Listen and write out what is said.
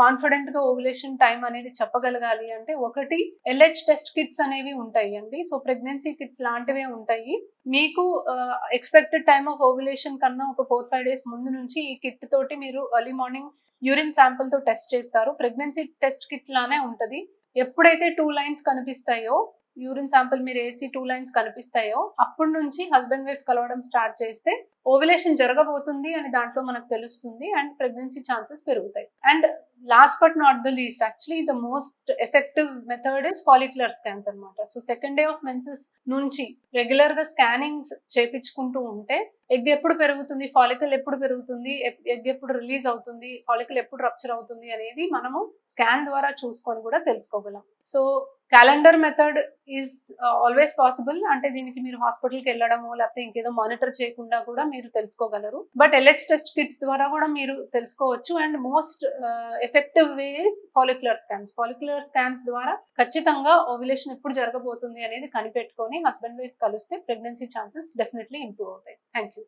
Confident గా ovulation time అనేది చెప్పగలగాలి అంటే, ఒకటి LH టెస్ట్ కిట్స్ అనేవి ఉంటాయి అండి. సో ప్రెగ్నెన్సీ కిట్స్ లాంటివే ఉంటాయి. మీకు ఎక్స్పెక్టెడ్ టైమ్ ఆఫ్ ఓవులేషన్ కన్నా ఒక 4-5 డేస్ ముందు నుంచి ఈ కిట్ తోటి మీరు ఎర్లీ మార్నింగ్ యూరిన్ శాంపుల్ తో టెస్ట్ చేస్తారు. ప్రెగ్నెన్సీ టెస్ట్ కిట్ లానే ఉంటది. ఎప్పుడైతే 2 లైన్స్ కనిపిస్తాయో, యూరిన్ శాంపుల్ మీరు వేసి 2 లైన్స్ కనిపిస్తాయో, అప్పటి నుంచి హస్బెండ్ వైఫ్ కలవడం స్టార్ట్ చేస్తే ఓవులేషన్ జరగబోతుంది అని దాంట్లో మనకు తెలుస్తుంది అండ్ ప్రెగ్నెన్సీ ఛాన్సెస్ పెరుగుతాయి. And last but not the least, actually the most effective method is follicular scans అనమాట. So second day of menses నుంచి రెగ్యులర్ గా స్కానింగ్స్ చేపించుకుంటూ ఉంటే ఎగ్ ఎప్పుడు పెరుగుతుంది, ఫాలికల్ ఎప్పుడు పెరుగుతుంది, ఎగ్ ఎప్పుడు రిలీజ్ అవుతుంది, ఫాలికల్ ఎప్పుడు రప్చర్ అవుతుంది అనేది మనము స్కాన్ ద్వారా చూసుకొని కూడా తెలుసుకోగలం. So calendar method is always possible. అంటే దీనికి మీరు హాస్పిటల్కి వెళ్ళడము లేకపోతే ఇంకేదో మానిటర్ చేయకుండా కూడా మీరు తెలుసుకోగలరు. బట్ LH టెస్ట్ కిట్స్ ద్వారా కూడా మీరు తెలుసుకోవచ్చు. And most effective way is follicular scans. Follicular scans ద్వారా ఖచ్చితంగా ఓవ్యులేషన్ ఎప్పుడు జరగబోతుంది అనేది కనిపెట్టుకొని హస్బెండ్ వైఫ్ కలిస్తే ప్రెగ్నెన్సీ ఛాన్సెస్ డెఫినెట్లీ ఇంప్రూవ్ అవుతాయి. Thank you.